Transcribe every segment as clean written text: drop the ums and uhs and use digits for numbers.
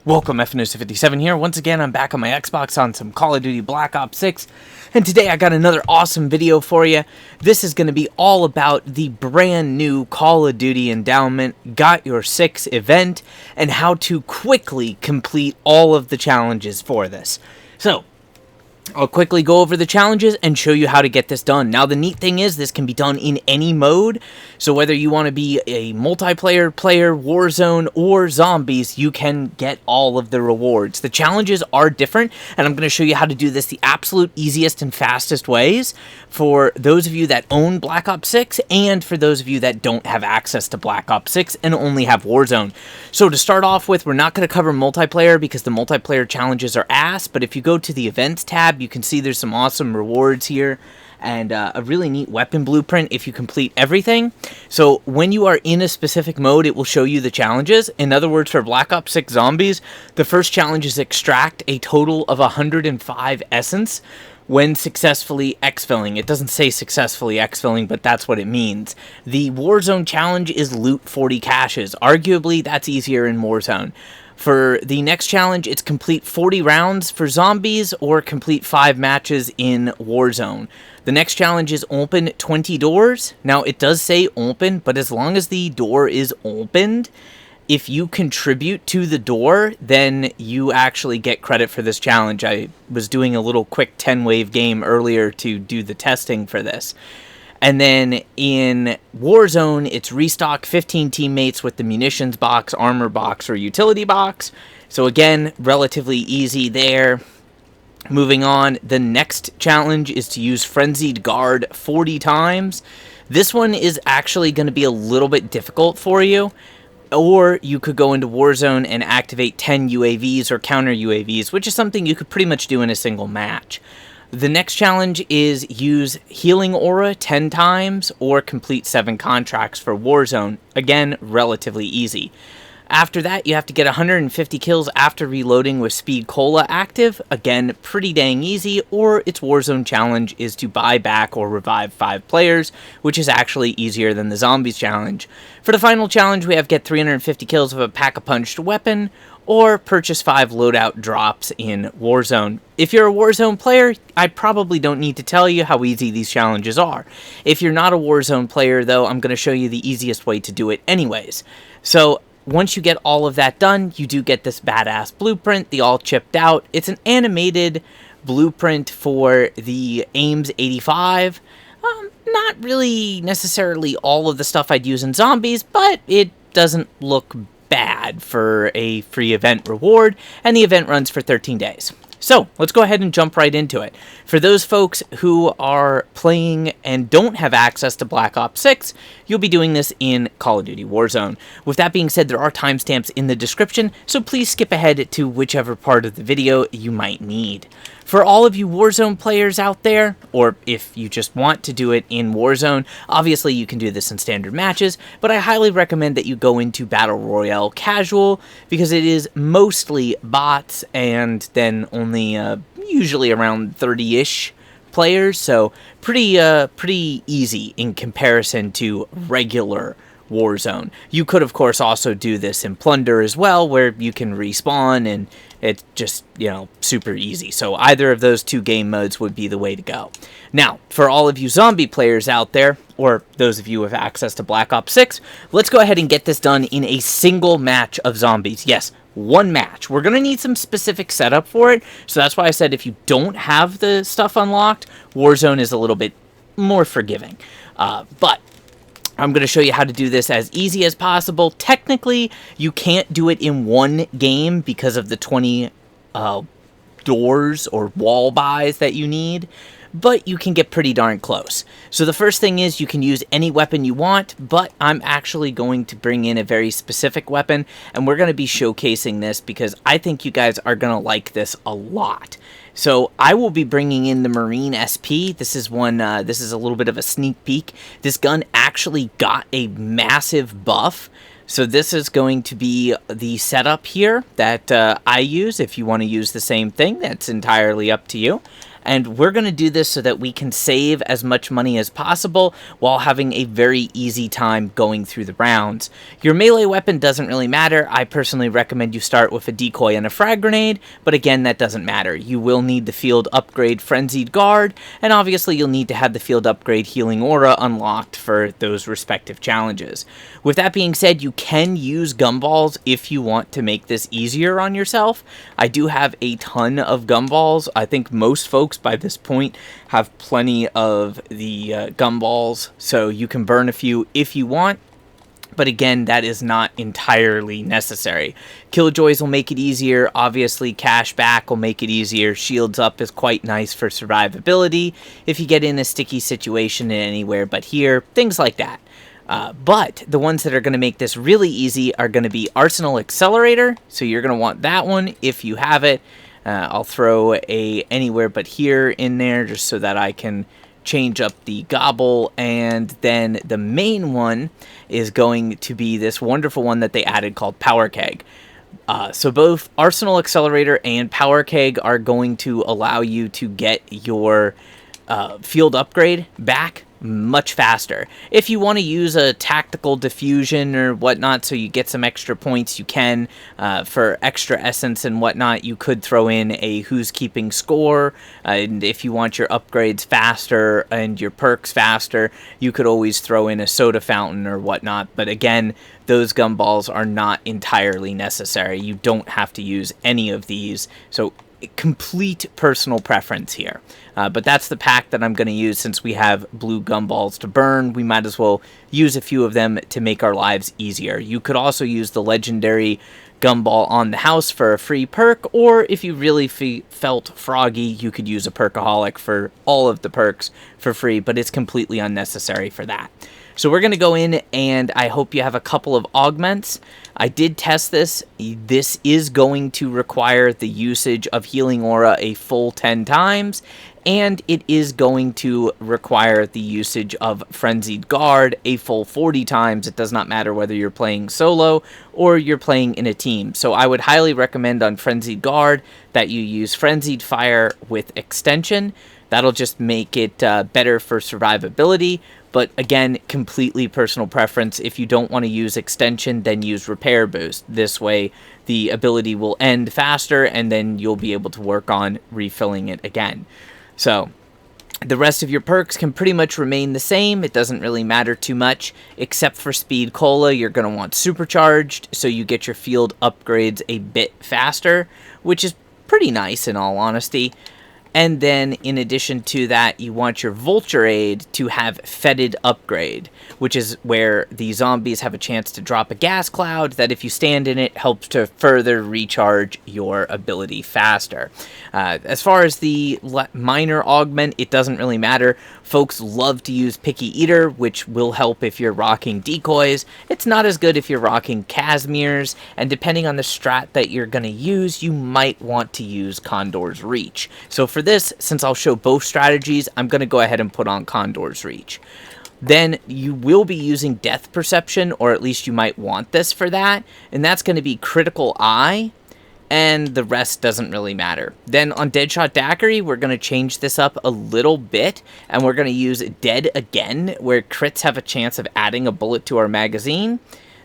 Welcome, FNOS57 here. Once again, I'm back on my Xbox on some Call of Duty Black Ops 6, and today I got another awesome video for you. This is going to be all about the brand new Call of Duty Endowment Got Your 6 event, and how to quickly complete all of the challenges for this. So, I'll quickly go over the challenges and show you how to get this done. Now, the neat thing is this can be done in any mode. So whether you want to be a multiplayer player, Warzone, or zombies, you can get all of the rewards. The challenges are different, and I'm going to show you how to do this the absolute easiest and fastest ways for those of you that own Black Ops 6 and for those of you that don't have access to Black Ops 6 and only have Warzone. So to start off with, we're not going to cover multiplayer because the multiplayer challenges are ass, but if you go to the events tab, you can see there's some awesome rewards here and a really neat weapon blueprint if you complete everything. So when you are in a specific mode, it will show you the challenges. In other words, for Black Ops 6 Zombies, the first challenge is extract a total of 105 essence when successfully exfilling. It doesn't say successfully exfilling, but that's what it means. The Warzone challenge is loot 40 caches. Arguably, that's easier in Warzone. For the next challenge, it's complete 40 rounds for zombies or complete 5 matches in Warzone. The next challenge is open 20 doors. Now, it does say open, but as long as the door is opened, if you contribute to the door, then you actually get credit for this challenge. I was doing a little quick 10-wave game earlier to do the testing for this. And then in Warzone, it's restock 15 teammates with the munitions box, armor box, or utility box. So again, relatively easy there. Moving on, the next challenge is to use Frenzied Guard 40 times. This one is actually going to be a little bit difficult for you. Or you could go into Warzone and activate 10 UAVs or counter UAVs, which is something you could pretty much do in a single match. The next challenge is use Healing Aura 10 times or complete 7 contracts for Warzone. Again, relatively easy. After that, you have to get 150 kills after reloading with Speed Cola active. Again, pretty dang easy. Or its Warzone challenge is to buy back or revive 5 players, which is actually easier than the Zombies challenge. For the final challenge, we have get 350 kills of a Pack-a-Punched weapon, or purchase 5 loadout drops in Warzone. If you're a Warzone player, I probably don't need to tell you how easy these challenges are. If you're not a Warzone player, though, I'm going to show you the easiest way to do it anyways. So, once you get all of that done, you do get this badass blueprint, the all chipped out. It's an animated blueprint for the Ames 85. Not really necessarily all of the stuff I'd use in Zombies, but it doesn't look bad for a free event reward, and the event runs for 13 days. So, let's go ahead and jump right into it. For those folks who are playing and don't have access to Black Ops 6, you'll be doing this in Call of Duty Warzone. With that being said, there are timestamps in the description, so please skip ahead to whichever part of the video you might need. For all of you Warzone players out there, or if you just want to do it in Warzone, obviously you can do this in standard matches, but I highly recommend that you go into Battle Royale Casual, because it is mostly bots and then only usually around 30-ish players, so pretty easy in comparison to regular Warzone. You could, of course, also do this in Plunder as well, where you can respawn, and it's just, super easy. So either of those two game modes would be the way to go. Now, for all of you zombie players out there, or those of you with access to Black Ops 6, let's go ahead and get this done in a single match of zombies. Yes, one match. We're going to need some specific setup for it, so that's why I said if you don't have the stuff unlocked, Warzone is a little bit more forgiving. But I'm going to show you how to do this as easy as possible. Technically, you can't do it in one game because of the 20 doors or wall buys that you need, but you can get pretty darn close. So the first thing is you can use any weapon you want, but I'm actually going to bring in a very specific weapon, and we're going to be showcasing this because I think you guys are going to like this a lot. So I will be bringing in the Marine SP. This is one. This is a little bit of a sneak peek. This gun actually got a massive buff. So this is going to be the setup here that I use. If you want to use the same thing, that's entirely up to you. And we're going to do this so that we can save as much money as possible while having a very easy time going through the rounds. Your melee weapon doesn't really matter. I personally recommend you start with a decoy and a frag grenade, but again, that doesn't matter. You will need the field upgrade Frenzied Guard, and obviously you'll need to have the field upgrade Healing Aura unlocked for those respective challenges. With that being said, you can use gumballs if you want to make this easier on yourself. I do have a ton of gumballs. I think most folks by this point have plenty of the gumballs, so you can burn a few if you want. But again, that is not entirely necessary. Killjoys will make it easier. Obviously, Cashback will make it easier. Shields Up is quite nice for survivability if you get in a sticky situation anywhere but here, things like that. But the ones that are going to make this really easy are going to be Arsenal Accelerator. So you're going to want that one if you have it. I'll throw a anywhere but here in there just so that I can change up the gobble. And then the main one is going to be this wonderful one that they added called Power Keg. So both Arsenal Accelerator and Power Keg are going to allow you to get your field upgrade back much faster. If you want to use a tactical diffusion or whatnot so you get some extra points, you can. For extra essence and whatnot, you could throw in a who's keeping score, and if you want your upgrades faster and your perks faster, you could always throw in a soda fountain or whatnot. But again, those gumballs are not entirely necessary. You don't have to use any of these, so complete personal preference here. But that's the pack that I'm going to use. Since we have blue gumballs to burn, we might as well use a few of them to make our lives easier. You could also use the legendary gumball on the house for a free perk, or if you really felt froggy, you could use a perkaholic for all of the perks for free, but it's completely unnecessary for that. So we're going to go in, and I hope you have a couple of augments. I did test this. This is going to require the usage of Healing Aura a full 10 times, and it is going to require the usage of Frenzied Guard a full 40 times. It does not matter whether you're playing solo or you're playing in a team. So I would highly recommend on Frenzied Guard that you use Frenzied Fire with Extension. That'll just make it better for survivability. But again, completely personal preference. If you don't want to use Extension, then use Repair Boost. This way, the ability will end faster, and then you'll be able to work on refilling it again. So, the rest of your perks can pretty much remain the same. It doesn't really matter too much, except for Speed Cola. You're going to want Supercharged, so you get your field upgrades a bit faster, which is pretty nice in all honesty. And then, in addition to that, you want your Vulture Aid to have Fetid Upgrade, which is where the zombies have a chance to drop a gas cloud that, if you stand in it, helps to further recharge your ability faster. As far as the minor augment, it doesn't really matter. Folks love to use Picky Eater, which will help if you're rocking decoys. It's not as good if you're rocking Casimirs, and depending on the strat that you're going to use, you might want to use Condor's Reach. So for this, since I'll show both strategies, I'm going to go ahead and put on Condor's Reach. Then you will be using Death Perception, or at least you might want this for that, and that's going to be Critical Eye, and the rest doesn't really matter. Then on Deadshot Daiquiri, we're going to change this up a little bit, and we're going to use Dead Again, where crits have a chance of adding a bullet to our magazine.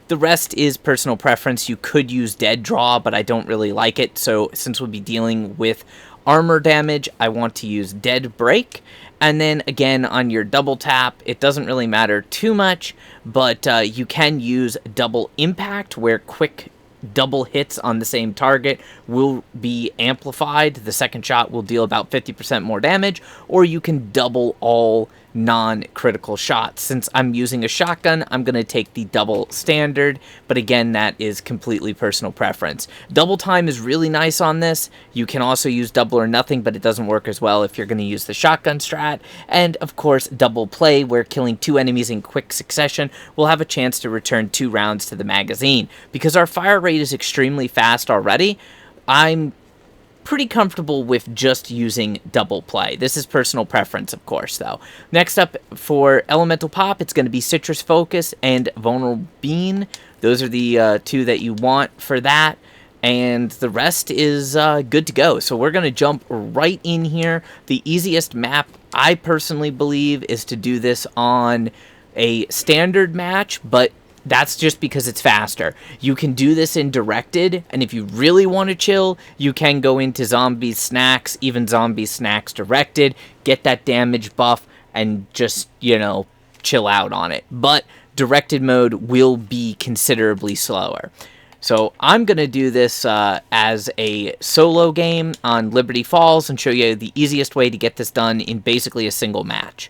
The rest is personal preference. You could use Dead Draw, but I don't really like it, so since we'll be dealing with armor damage, I want to use Dead Break. And then again, on your double tap, it doesn't really matter too much, but you can use Double Impact, where quick double hits on the same target will be amplified. The second shot will deal about 50% more damage, or you can double all non-critical shots. Since I'm using a shotgun, I'm going to take the double standard, but again, that is completely personal preference. Double time is really nice on this. You can also use double or nothing, but it doesn't work as well if you're going to use the shotgun strat. And of course, double play, where killing 2 enemies in quick succession will have a chance to return 2 rounds to the magazine. Because our fire rate is extremely fast already, I'm pretty comfortable with just using double play. This is personal preference, of course, though. Next up, for Elemental Pop, it's going to be Citrus Focus and Vulnerable Bean. Those are the 2 that you want for that. and the rest is good to go. So we're going to jump right in here. The easiest map, I personally believe, is to do this on a standard match, but that's just because it's faster. You can do this in directed, and if you really want to chill, you can go into zombie snacks, even zombie snacks directed, get that damage buff, and just, you know, chill out on it. But directed mode will be considerably slower. So I'm going to do this as a solo game on Liberty Falls and show you the easiest way to get this done in basically a single match.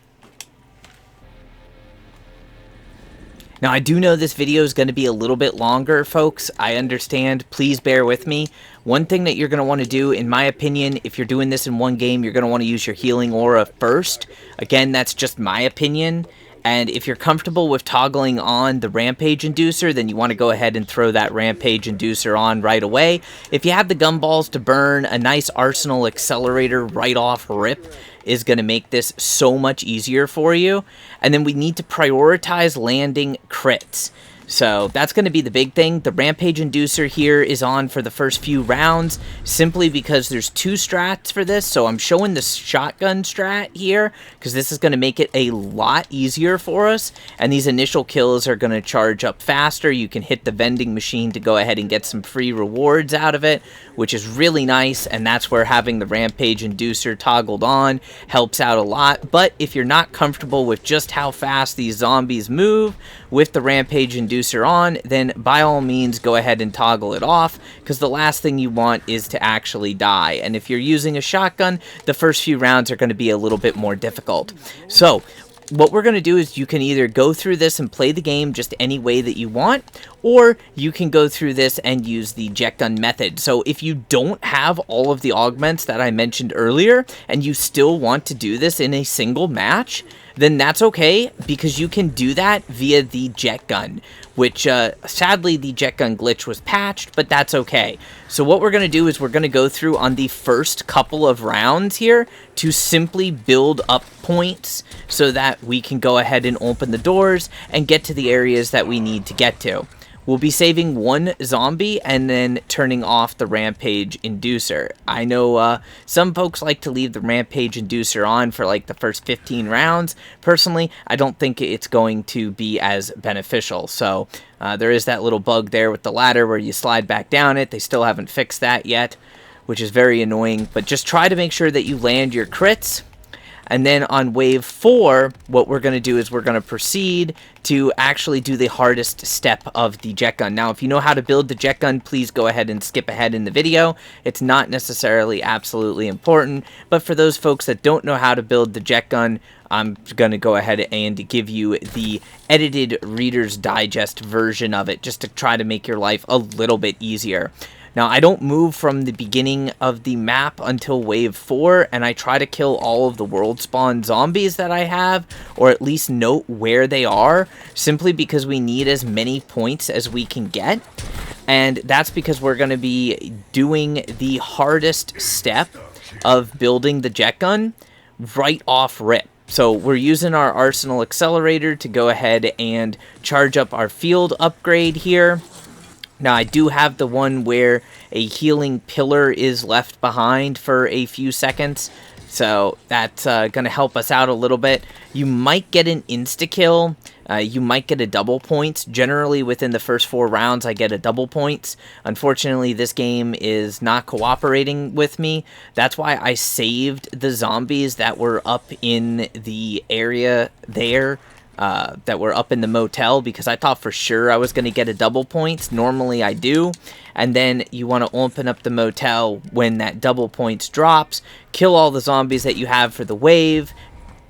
Now, I do know this video is going to be a little bit longer, folks. I understand. Please bear with me. One thing that you're going to want to do, in my opinion, if you're doing this in one game, you're going to want to use your healing aura first. Again, that's just my opinion. And if you're comfortable with toggling on the Rampage Inducer, then you want to go ahead and throw that Rampage Inducer on right away. If you have the gumballs to burn, a nice Arsenal Accelerator right off rip is going to make this so much easier for you. And then we need to prioritize landing crits. So that's going to be the big thing. The Rampage Inducer here is on for the first few rounds simply because there's two strats for this. So I'm showing the shotgun strat here because this is going to make it a lot easier for us. And these initial kills are going to charge up faster. You can hit the vending machine to go ahead and get some free rewards out of it, which is really nice. And that's where having the Rampage Inducer toggled on helps out a lot. But if you're not comfortable with just how fast these zombies move with the Rampage Inducer on, then by all means go ahead and toggle it off, because the last thing you want is to actually die. And if you're using a shotgun, the first few rounds are going to be a little bit more difficult. So what we're going to do is you can either go through this and play the game just any way that you want, or you can go through this and use the Jetgun method. So if you don't have all of the augments that I mentioned earlier, and you still want to do this in a single match, then that's okay, because you can do that via the Jetgun, which sadly the Jetgun glitch was patched, but that's okay. So what we're going to do is we're going to go through on the first couple of rounds here to simply build up points so that we can go ahead and open the doors and get to the areas that we need to get to. We'll be saving one zombie and then turning off the Rampage Inducer. I know some folks like to leave the Rampage Inducer on for like the first 15 rounds. Personally, I don't think it's going to be as beneficial. So there is that little bug there with the ladder where you slide back down it. They still haven't fixed that yet, which is very annoying. But just try to make sure that you land your crits. And then on wave 4, what we're going to do is we're going to proceed to actually do the hardest step of the Jetgun. Now, if you know how to build the Jetgun, please go ahead and skip ahead in the video. It's not necessarily absolutely important, but for those folks that don't know how to build the Jetgun, I'm going to go ahead and give you the edited Reader's Digest version of it, just to try to make your life a little bit easier. Now, I don't move from the beginning of the map until wave 4, and I try to kill all of the world spawn zombies that I have, or at least note where they are, simply because we need as many points as we can get. And that's because we're going to be doing the hardest step of building the Jetgun right off rip. So we're using our Arsenal Accelerator to go ahead and charge up our field upgrade here. Now, I do have the one where a healing pillar is left behind for a few seconds, so that's going to help us out a little bit. You might get an insta-kill. You might get a double points. Generally, within the first 4 rounds, I get a double points. Unfortunately, this game is not cooperating with me. That's why I saved the zombies that were up in the area there, that were up in the motel, because I thought for sure I was going to get a double points. Normally I do. And then you want to open up the motel when that double points drops, kill all the zombies that you have for the wave.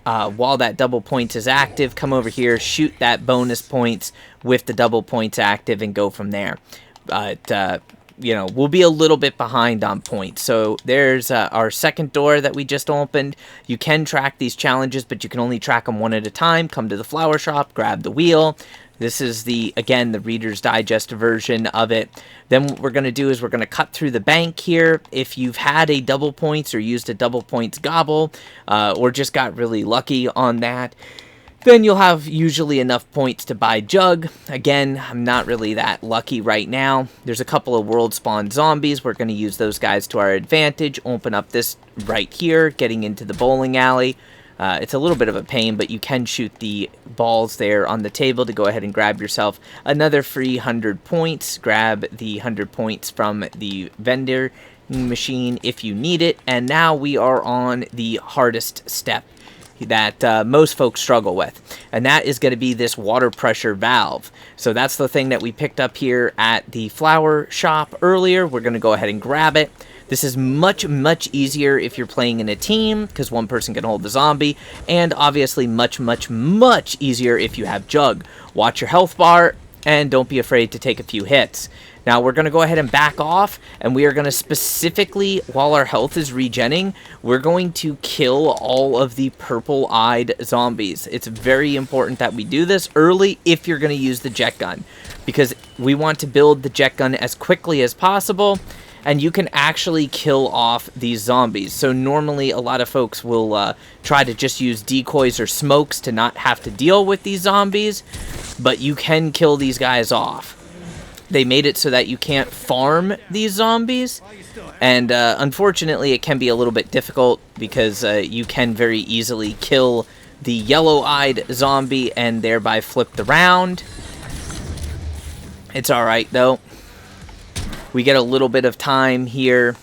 While that double points is active, come over here, shoot that bonus points with the double points active, and go from there. You know, we'll be a little bit behind on points. So there's our second door that we just opened. You can track these challenges, but you can only track them one at a time. Come to the flower shop, grab the wheel. This is again, the Reader's Digest version of it. Then what we're going to do is we're going to cut through the bank here. If you've had a double points or used a double points gobble, or just got really lucky on that, Then you'll have usually enough points to buy Jug. Again, I'm not really that lucky right now. There's a couple of world spawn zombies. We're going to use those guys to our advantage. Open up this right here, getting into the bowling alley. It's a little bit of a pain, but you can shoot the balls there on the table to go ahead and grab yourself another free 100 points. Grab the 100 points from the vendor machine if you need it. And now we are on the hardest step that most folks struggle with, and that is going to be this water pressure valve. So that's the thing that we picked up here at the flower shop earlier. We're going to go ahead and grab it. This is much easier if you're playing in a team, because one person can hold the zombie, and obviously much easier if you have Jug. Watch your health bar, and don't be afraid to take a few hits. Now we're going to go ahead and back off, and we are going to specifically, while our health is regenning, we're going to kill all of the purple-eyed zombies. It's very important that we do this early if you're going to use the Jetgun, because we want to build the Jetgun as quickly as possible, and you can actually kill off these zombies. So normally a lot of folks will try to just use decoys or smokes to not have to deal with these zombies, but you can kill these guys off. They made it so that you can't farm these zombies, and unfortunately it can be a little bit difficult because you can very easily kill the yellow-eyed zombie and thereby flip the round. It's alright though. We get a little bit of time here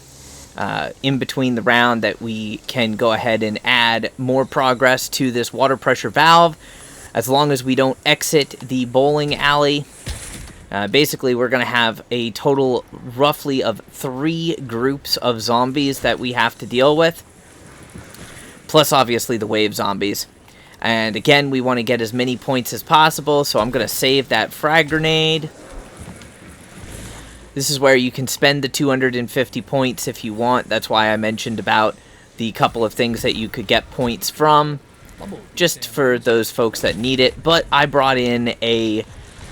in between the round that we can go ahead and add more progress to this water pressure valve, as long as we don't exit the bowling alley. Basically, we're going to have a total roughly of 3 groups of zombies that we have to deal with, plus obviously the wave zombies. And again, we want to get as many points as possible, so I'm going to save that frag grenade. This is where you can spend the 250 points if you want. That's why I mentioned about the couple of things that you could get points from, just for those folks that need it. But I brought in a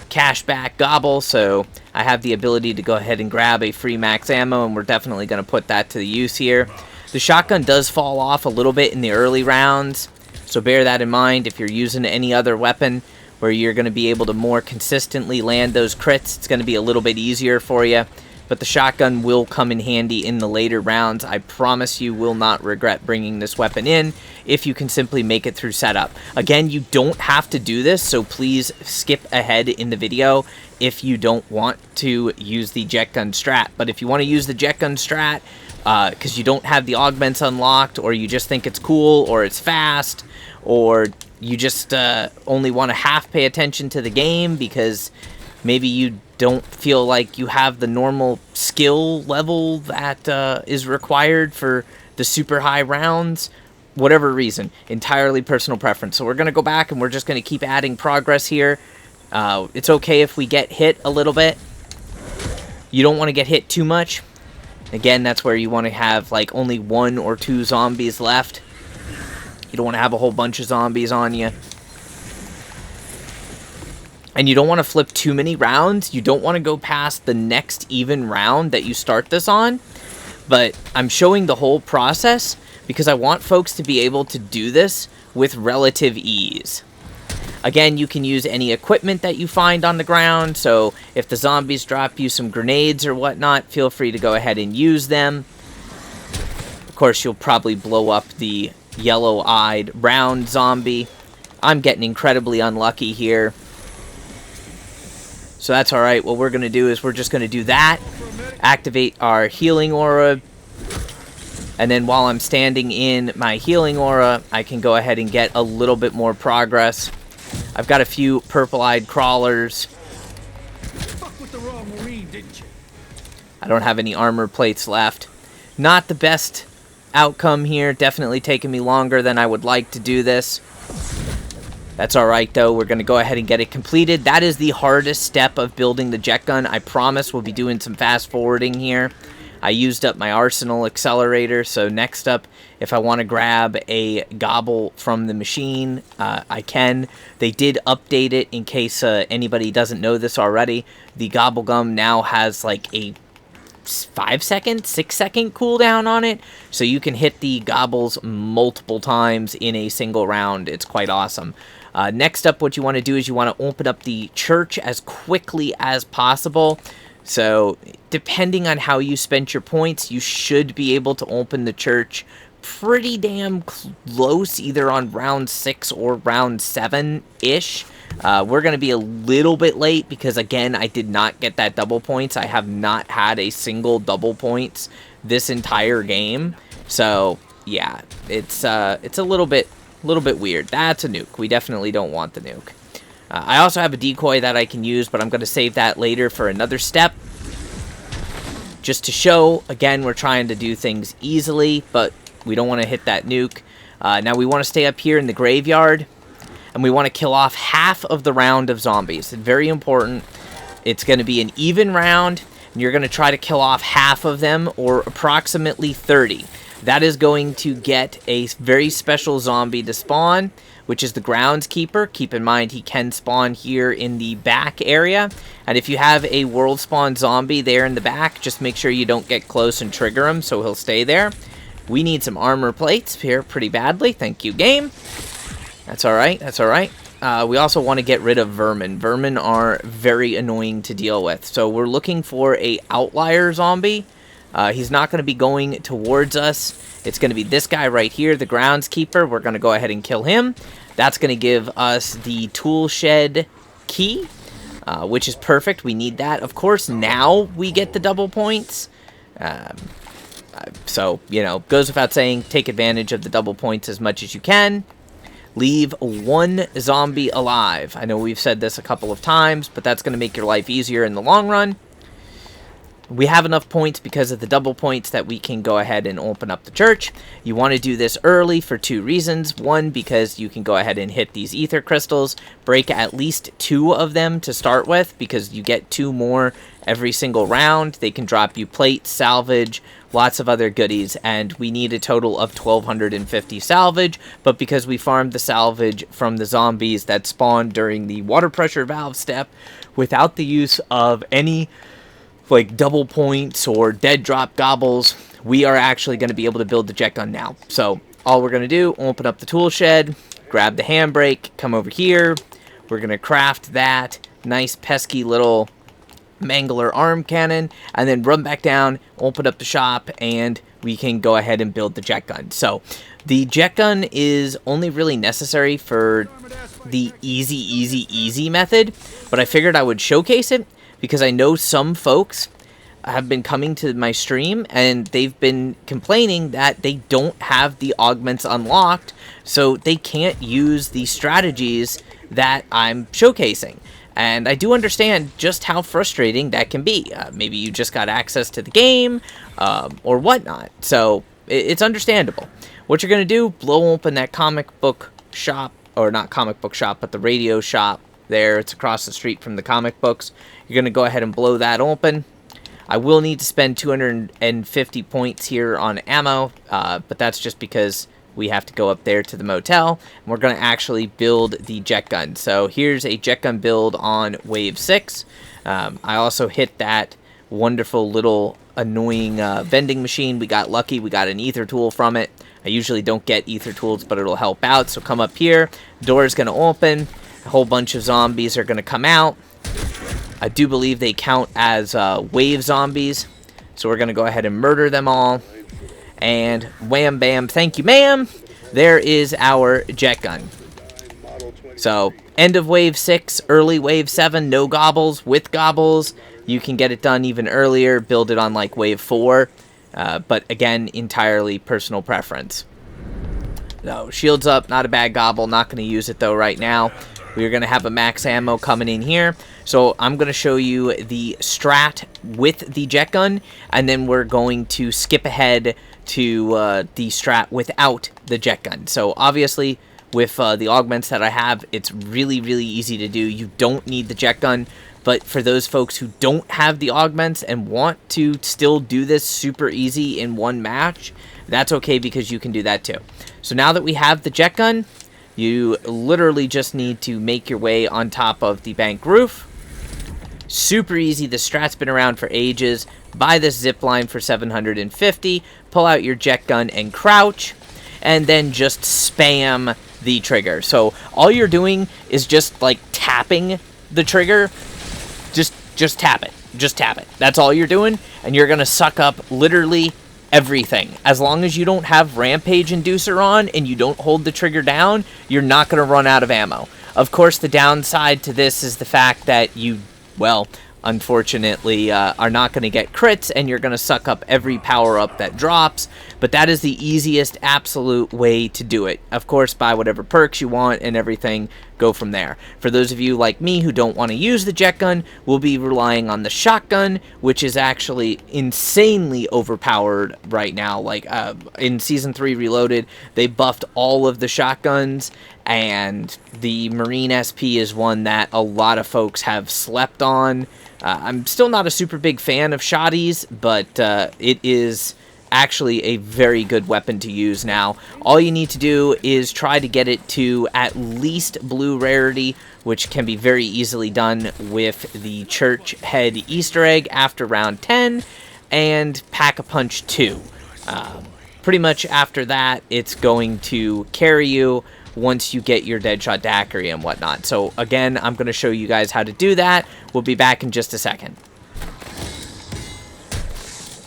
cashback gobble, so I have the ability to go ahead and grab a free max ammo, and we're definitely going to put that to the use here. The shotgun does fall off a little bit in the early rounds, so bear that in mind. If you're using any other weapon where you're going to be able to more consistently land those crits, it's going to be a little bit easier for you. But the shotgun will come in handy in the later rounds. I promise you will not regret bringing this weapon in if you can simply make it through setup. Again, you don't have to do this, so please skip ahead in the video if you don't want to use the Jetgun strat. But if you want to use the Jetgun strat because you don't have the augments unlocked, or you just think it's cool, or it's fast, or you just only want to half pay attention to the game because maybe you don't feel like you have the normal skill level that is required for the super high rounds, whatever reason, entirely personal preference. So we're going to go back and we're just going to keep adding progress here. It's okay if we get hit a little bit. You don't want to get hit too much. Again, that's where you want to have like only 1 or 2 zombies left. You don't want to have a whole bunch of zombies on you. And you don't want to flip too many rounds. You don't want to go past the next even round that you start this on. But I'm showing the whole process because I want folks to be able to do this with relative ease. Again, you can use any equipment that you find on the ground. So if the zombies drop you some grenades or whatnot, feel free to go ahead and use them. Of course, you'll probably blow up the yellow-eyed round zombie. I'm getting incredibly unlucky here. So that's alright. What we're going to do is we're just going to do that. Activate our healing aura. And then while I'm standing in my healing aura, I can go ahead and get a little bit more progress. I've got a few purple-eyed crawlers. I don't have any armor plates left. Not the best outcome here. Definitely taking me longer than I would like to do this. That's alright though, we're going to go ahead and get it completed. That is the hardest step of building the Jetgun. I promise we'll be doing some fast forwarding here. I used up my arsenal accelerator, so next up, if I want to grab a gobble from the machine, I can. They did update it in case anybody doesn't know this already. The gobble gum now has like a 5-second, 6-second cooldown on it, so you can hit the gobbles multiple times in a single round. It's quite awesome. Next up, what you want to do is you want to open up the church as quickly as possible. So depending on how you spent your points, you should be able to open the church pretty damn close, either on round 6 or round 7-ish. We're going to be a little bit late because, again, I did not get that double points. I have not had a single double points this entire game. So, yeah, it's a little bit weird. That's a nuke. We definitely don't want the nuke. I also have a decoy that I can use, but I'm going to save that later for another step. Just to show, again, we're trying to do things easily, but we don't want to hit that nuke. Now we want to stay up here in the graveyard, and we want to kill off half of the round of zombies. Very important. It's going to be an even round, and you're going to try to kill off half of them, or approximately 30. That is going to get a very special zombie to spawn, which is the groundskeeper. Keep in mind, he can spawn here in the back area. And if you have a world spawn zombie there in the back, just make sure you don't get close and trigger him, so he'll stay there. We need some armor plates here pretty badly. Thank you, game. That's alright, that's alright. We also want to get rid of vermin. Vermin are very annoying to deal with. So we're looking for a outlier zombie. He's not going to be going towards us. It's going to be this guy right here, the groundskeeper. We're going to go ahead and kill him. That's going to give us the tool shed key, which is perfect. We need that. Of course, now we get the double points. So, you know, goes without saying, take advantage of the double points as much as you can. Leave one zombie alive. I know we've said this a couple of times, but that's going to make your life easier in the long run. We have enough points because of the double points that we can go ahead and open up the church. You want to do this early for 2 reasons. One, because you can go ahead and hit these ether crystals, break at least 2 of them to start with, because you get 2 more every single round. They can drop you plates, salvage, lots of other goodies, and we need a total of 1,250 salvage, but because we farmed the salvage from the zombies that spawned during the water pressure valve step, without the use of any like double points or dead drop gobbles, we are actually going to be able to build the Jetgun now. So all we're going to do, open up the tool shed, grab the handbrake, come over here. We're going to craft that nice pesky little Mangler arm cannon, and then run back down, open up the shop, and we can go ahead and build the Jetgun. So the Jetgun is only really necessary for the easy method, but I figured I would showcase it because I know some folks have been coming to my stream and they've been complaining that they don't have the augments unlocked, so they can't use the strategies that I'm showcasing. And I do understand just how frustrating that can be. Maybe you just got access to the game or whatnot, so it's understandable. What you're going to do, blow open that comic book shop, or not comic book shop, but the radio shop there. It's across the street from the comic books. You're going to go ahead and blow that open. I will need to spend 250 points here on ammo, but that's just because we have to go up there to the motel, and we're going to actually build the Jetgun. So here's a Jetgun build on wave 6. I also hit that wonderful little annoying vending machine. We got lucky. We got an ether tool from it. I usually don't get ether tools, but it'll help out. So come up here. Door is going to open. A whole bunch of zombies are going to come out. I do believe they count as wave zombies. So we're going to go ahead and murder them all. And wham bam, thank you ma'am. There is our Jetgun. So end of wave 6, early wave 7, no gobbles. With gobbles, you can get it done even earlier. Build it on like wave 4. But again, entirely personal preference. No, shields up, not a bad gobble. Not going to use it though right now. We're going to have a max ammo coming in here. So I'm going to show you the strat with the Jetgun, and then we're going to skip ahead to the strat without the Jetgun. So obviously, with the augments that I have, it's really easy to do. You don't need the Jetgun, but for those folks who don't have the augments and want to still do this super easy in one match, that's okay, because you can do that too. So now that we have the Jetgun, you literally just need to make your way on top of the bank roof. Super easy. The strat's been around for ages. Buy this zip line for 750. Pull out your Jetgun and crouch. And then just spam the trigger. So all you're doing is just like tapping the trigger. Just tap it. Just tap it. That's all you're doing, and you're gonna suck up literally everything. As long as you don't have Rampage Inducer on and you don't hold the trigger down, you're not gonna run out of ammo. Of course, the downside to this is the fact that you, well, unfortunately, are not going to get crits, and you're going to suck up every power-up that drops, but that is the easiest absolute way to do it. Of course, buy whatever perks you want and everything, go from there. For those of you like me who don't want to use the Jetgun, we'll be relying on the shotgun, which is actually insanely overpowered right now. Like, in Season 3 Reloaded, they buffed all of the shotguns, and the Marine SP is one that a lot of folks have slept on. I'm still not a super big fan of shotties, but it is actually a very good weapon to use now. All you need to do is try to get it to at least blue rarity, which can be very easily done with the church head Easter egg after round 10, and Pack-a-Punch 2. Pretty much after that, it's going to carry you once you get your Deadshot Daiquiri and whatnot. So again, I'm going to show you guys how to do that. We'll be back in just a second.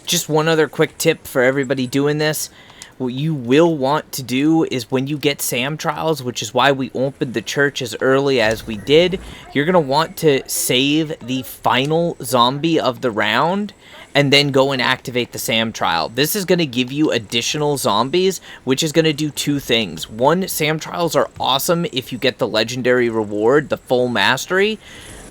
Just one other quick tip for everybody doing this. What you will want to do is when you get SAM trials, which is why we opened the church as early as we did, you're going to want to save the final zombie of the round and then go and activate the SAM trial. This is going to give you additional zombies, which is going to do two things. One, SAM trials are awesome if you get the legendary reward, the full mastery,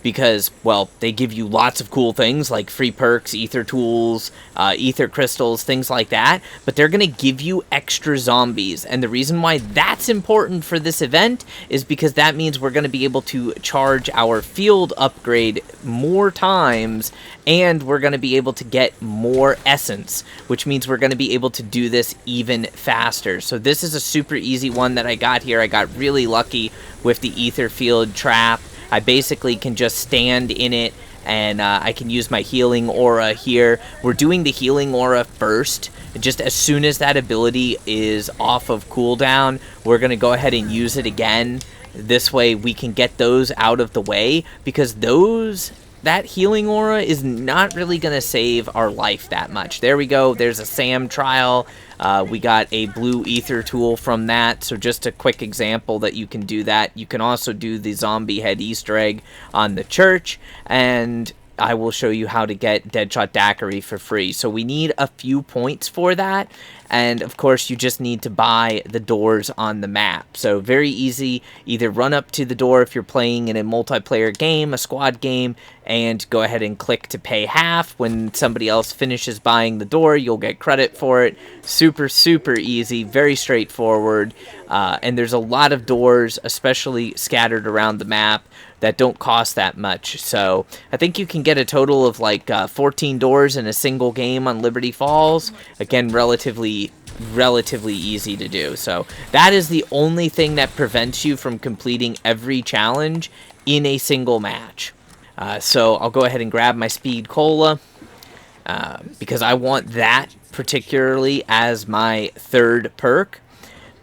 because, well, they give you lots of cool things like free perks, ether tools, ether crystals, things like that, but they're going to give you extra zombies. And the reason why that's important for this event is because that means we're going to be able to charge our field upgrade more times, and we're going to be able to get more essence, which means we're going to be able to do this even faster. So this is a super easy one that I got here. I got really lucky with the ether field trap. I basically can just stand in it, and I can use my healing aura here. We're doing the healing aura first. Just as soon as that ability is off of cooldown, we're going to go ahead and use it again. This way we can get those out of the way, because that healing aura is not really going to save our life that much. There we go. There's a SAM trial. We got a blue ether tool from that. So just a quick example that you can do that. You can also do the zombie head Easter egg on the church. And I will show you how to get Deadshot Daiquiri for free. So we need a few points for that. And of course, you just need to buy the doors on the map. So very easy. Either run up to the door if you're playing in a multiplayer game, a squad game, and go ahead and click to pay half. When somebody else finishes buying the door, you'll get credit for it. Super, super easy, very straightforward. And there's a lot of doors, especially scattered around the map, that don't cost that much. So I think you can get a total of like 14 doors in a single game on Liberty Falls. Again, relatively easy to do. So that is the only thing that prevents you from completing every challenge in a single match. So I'll go ahead and grab my speed cola because I want that particularly as my third perk.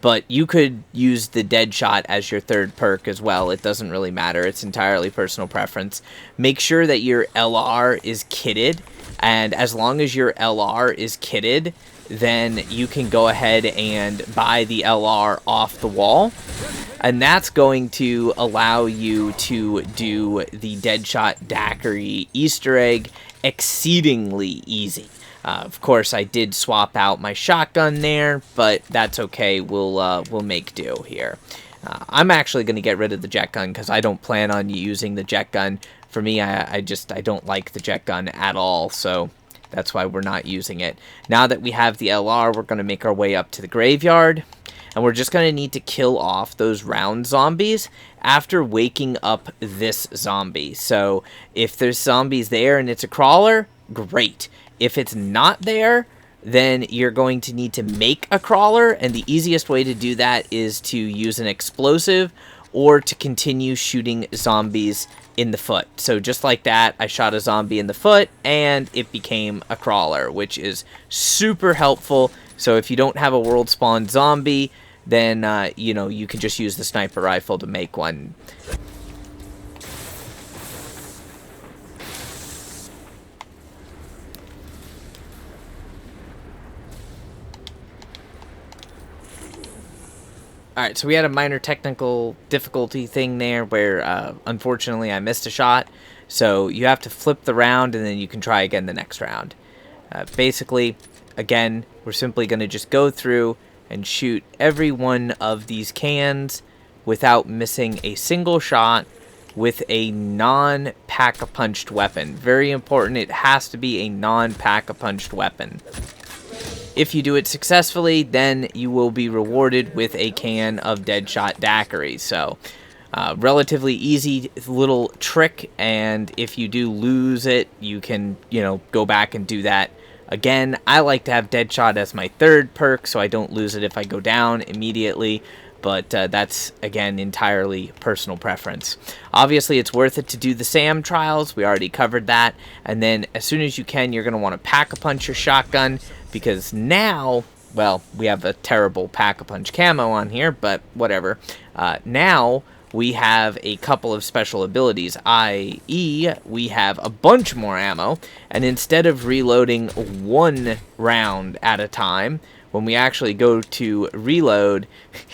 But you could use the Deadshot as your third perk as well. It doesn't really matter. It's entirely personal preference. Make sure that your LR is kitted. And as long as your LR is kitted, then you can go ahead and buy the LR off the wall. And that's going to allow you to do the Deadshot Daiquiri Easter egg exceedingly easy. Of course, I did swap out my shotgun there, but that's okay. We'll make do here. I'm actually going to get rid of the Jetgun because I don't plan on using the Jetgun. For me, I don't like the Jetgun at all, so that's why we're not using it. Now that we have the LR, we're going to make our way up to the graveyard, and we're just going to need to kill off those round zombies after waking up this zombie. So if there's zombies there and it's a crawler, great. If it's not there, then you're going to need to make a crawler, and the easiest way to do that is to use an explosive or to continue shooting zombies in the foot. So just like that, I shot a zombie in the foot, and it became a crawler, which is super helpful. So if you don't have a world spawn zombie, then, you know, you can just use the sniper rifle to make one. Alright, so we had a minor technical difficulty thing there where, unfortunately, I missed a shot. So you have to flip the round, and then you can try again the next round. Basically, again, we're simply going to just go through and shoot every one of these cans without missing a single shot with a non-pack-a-punched weapon. Very important, it has to be a non-pack-a-punched weapon. If you do it successfully, then you will be rewarded with a can of Deadshot daiquiri. So, relatively easy little trick, and if you do lose it, you can, you know, go back and do that again. I like to have Deadshot as my third perk, so I don't lose it if I go down immediately. But that's, again, entirely personal preference. Obviously, it's worth it to do the SAM trials. We already covered that. And then, as soon as you can, you're going to want to pack-a-punch your shotgun. Because now, well, we have a terrible pack-a-punch camo on here, but whatever. Now, we have a couple of special abilities, i.e., we have a bunch more ammo. And instead of reloading one round at a time, when we actually go to reload,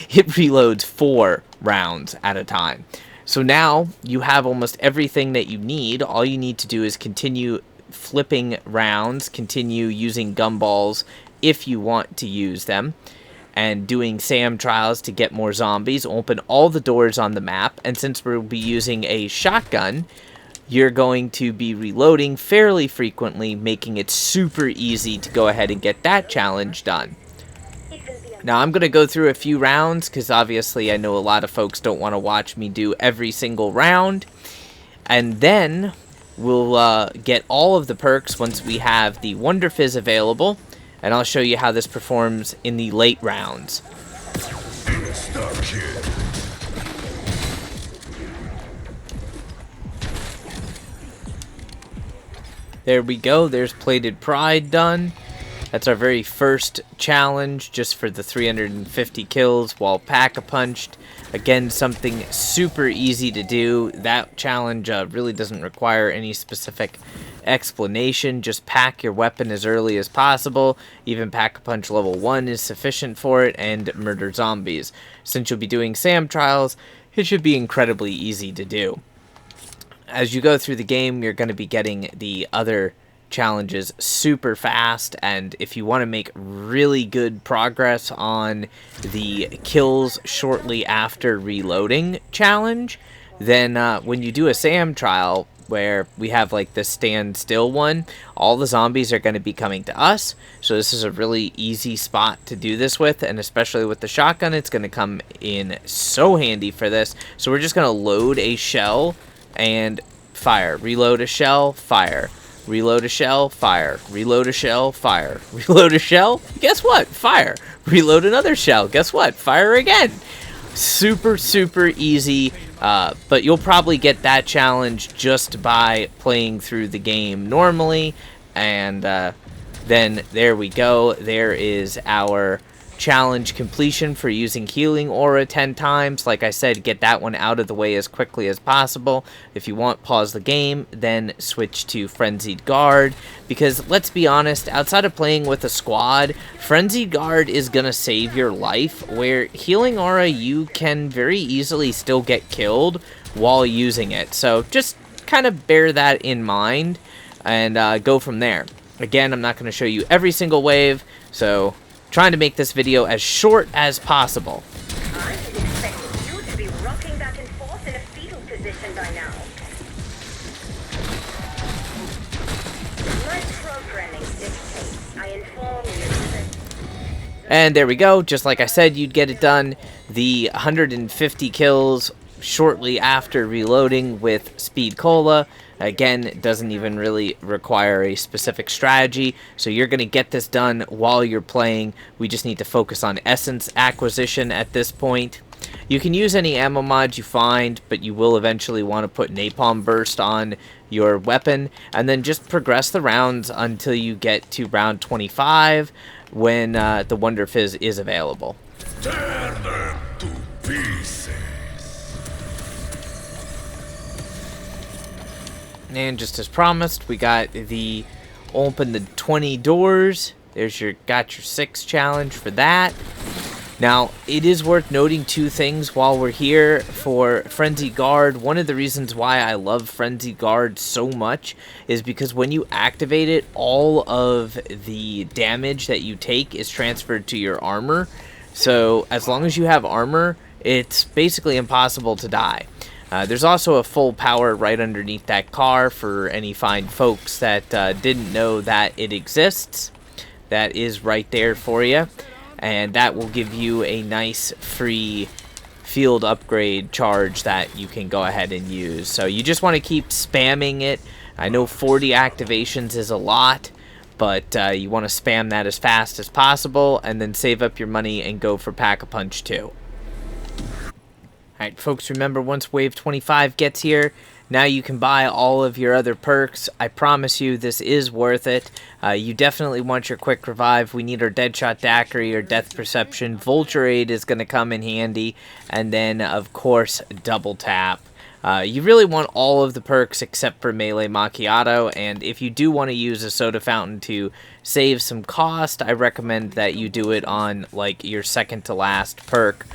it reloads 4 rounds at a time. So now you have almost everything that you need. All you need to do is continue flipping rounds, continue using gumballs if you want to use them, and doing SAM trials to get more zombies, open all the doors on the map. And since we'll be using a shotgun, you're going to be reloading fairly frequently, making it super easy to go ahead and get that challenge done. Now, I'm going to go through a few rounds, because obviously I know a lot of folks don't want to watch me do every single round. And then we'll get all of the perks once we have the Wonder Fizz available, and I'll show you how this performs in the late rounds. There we go, there's Plated Pride done. That's our very first challenge, just for the 350 kills while pack-a-punched. Again, something super easy to do. That challenge really doesn't require any specific explanation. Just pack your weapon as early as possible. Even pack-a-punch level 1 is sufficient for it, and murder zombies. Since you'll be doing SAM trials, it should be incredibly easy to do. As you go through the game, you're going to be getting the other challenges super fast, and if you want to make really good progress on the kills shortly after reloading challenge, then when you do a SAM trial where we have like the stand still one, all the zombies are going to be coming to us, so this is a really easy spot to do this with, and especially with the shotgun, it's going to come in so handy for this. So we're just going to load a shell and fire, reload a shell, fire, reload a shell, fire, reload a shell, fire, reload a shell, guess what, fire, reload another shell, guess what, fire again. Super, super easy, but you'll probably get that challenge just by playing through the game normally, and then there we go, there is our challenge completion for using healing aura 10 times. Like I said, get that one out of the way as quickly as possible. If you want, pause the game, then switch to Frenzied Guard, because let's be honest, outside of playing with a squad, Frenzied Guard is gonna save your life, where healing aura you can very easily still get killed while using it. So just kind of bear that in mind and go from there. Again, I'm not going to show you every single wave, so trying to make this video as short as possible. I was expecting you to be rocking back and forth in a fetal position by now. My programming dictates I inform you of this. And there we go. Just like I said, you'd get it done. The 150 kills shortly after reloading with Speed Cola. Again, it doesn't even really require a specific strategy, so you're going to get this done while you're playing. We just need to focus on essence acquisition at this point. You can use any ammo mods you find, but you will eventually want to put Napalm Burst on your weapon, and then just progress the rounds until you get to round 25 when the Wonder Fizz is available. Tear them to pieces. And just as promised, we got the open the 20 doors. There's your got your 6 challenge for that. Now, it is worth noting 2 things while we're here for Frenzy Guard. One of the reasons why I love Frenzy Guard so much is because when you activate it, all of the damage that you take is transferred to your armor. So, as long as you have armor, it's basically impossible to die. There's also a full power right underneath that car for any fine folks that didn't know that it exists. That is right there for you. And that will give you a nice free field upgrade charge that you can go ahead and use. So you just want to keep spamming it. I know 40 activations is a lot, but you want to spam that as fast as possible and then save up your money and go for Pack-a-Punch 2. Alright, folks, remember once Wave 25 gets here, now you can buy all of your other perks. I promise you this is worth it. You definitely want your Quick Revive. We need our Deadshot Daiquiri or Death Perception. Vulture Aid is going to come in handy. And then, of course, Double Tap. You really want all of the perks except for Melee Macchiato. And if you do want to use a soda fountain to save some cost, I recommend that you do it on like your second to last perk.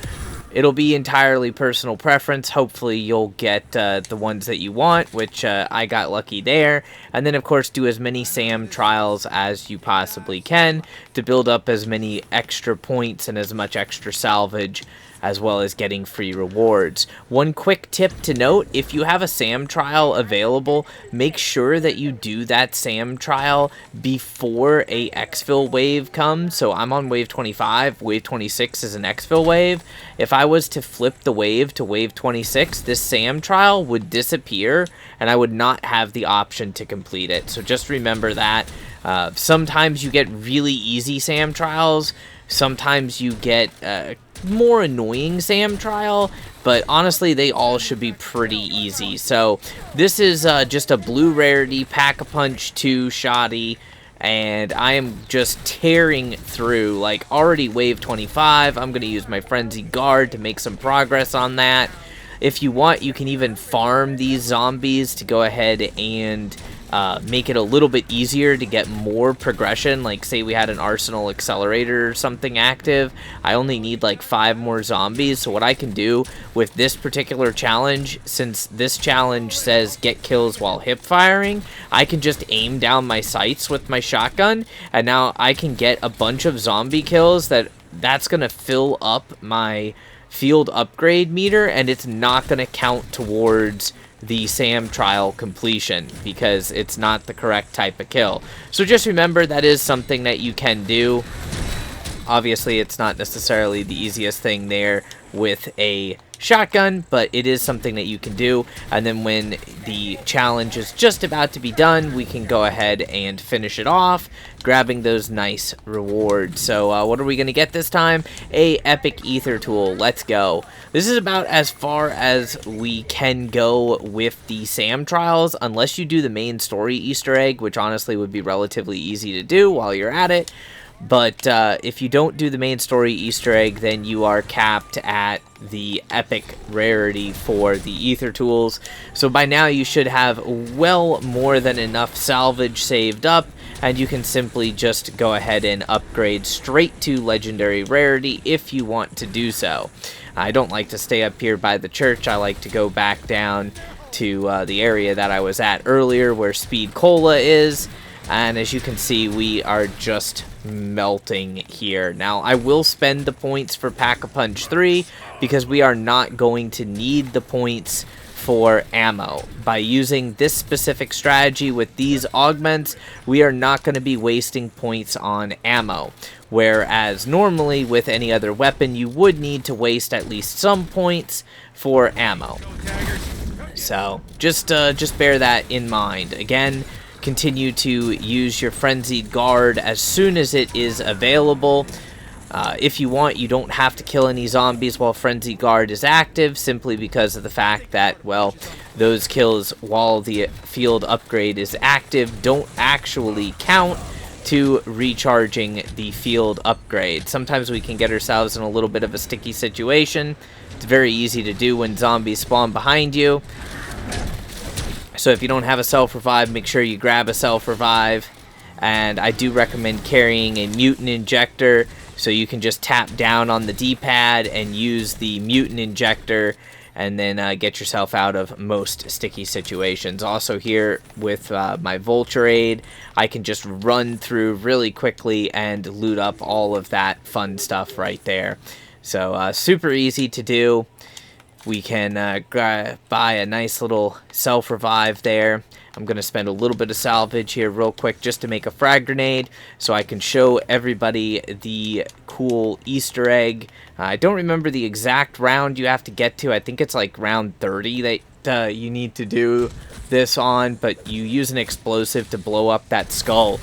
It'll be entirely personal preference. Hopefully you'll get the ones that you want, which I got lucky there. And then, of course, do as many SAM trials as you possibly can to build up as many extra points and as much extra salvage, as well as getting free rewards. One quick tip to note, if you have a SAM trial available, make sure that you do that SAM trial before a exfil wave comes. So I'm on wave 25, wave 26 is an exfil wave. If I was to flip the wave to wave 26, this SAM trial would disappear and I would not have the option to complete it. So just remember that. Sometimes you get really easy SAM trials, sometimes you get more annoying SAM trial, but honestly they all should be pretty easy. So this is just a blue rarity Pack-a-Punch 2 shoddy, and I am just tearing through, like already wave 25. I'm going to use my Frenzy Guard to make some progress on that. If you want, you can even farm these zombies to go ahead and make it a little bit easier to get more progression. Like say we had an Arsenal Accelerator or something active, I only need like 5 more zombies. So what I can do with this particular challenge, since this challenge says get kills while hip firing, I can just aim down my sights with my shotgun, and now I can get a bunch of zombie kills that's gonna fill up my field upgrade meter, and it's not gonna count towards the SAM trial completion because it's not the correct type of kill. So just remember that is something that you can do. Obviously it's not necessarily the easiest thing there with a shotgun, but it is something that you can do. And then when the challenge is just about to be done, we can go ahead and finish it off, grabbing those nice rewards. So what are we going to get this time? A epic ether tool. Let's go. This is about as far as we can go with the SAM trials, unless you do the main story Easter egg, which honestly would be relatively easy to do while you're at it. But if you don't do the main story Easter egg, then you are capped at the epic rarity for the ether tools. So by now you should have well more than enough salvage saved up, and you can simply just go ahead and upgrade straight to legendary rarity if you want to do so. I don't like to stay up here by the church. I like to go back down to the area that I was at earlier where Speed Cola is. And as you can see, we are just melting here. Now, I will spend the points for Pack-a-Punch 3 because we are not going to need the points for ammo. By using this specific strategy with these augments, we are not going to be wasting points on ammo. Whereas normally with any other weapon, you would need to waste at least some points for ammo. So just bear that in mind. Again, continue to use your Frenzied Guard as soon as it is available. If you want, you don't have to kill any zombies while Frenzied Guard is active, simply because of the fact that, well, those kills while the field upgrade is active don't actually count to recharging the field upgrade. Sometimes we can get ourselves in a little bit of a sticky situation. It's very easy to do when zombies spawn behind you. So if you don't have a self-revive, make sure you grab a self-revive. And I do recommend carrying a mutant injector, so you can just tap down on the D-pad and use the mutant injector, and then get yourself out of most sticky situations. Also here with my Vulture Aid, I can just run through really quickly and loot up all of that fun stuff right there. So super easy to do. We can buy a nice little self-revive there. I'm going to spend a little bit of salvage here real quick just to make a frag grenade so I can show everybody the cool Easter egg. I don't remember the exact round you have to get to. I think it's like round 30 that you need to do this on, but you use an explosive to blow up that skull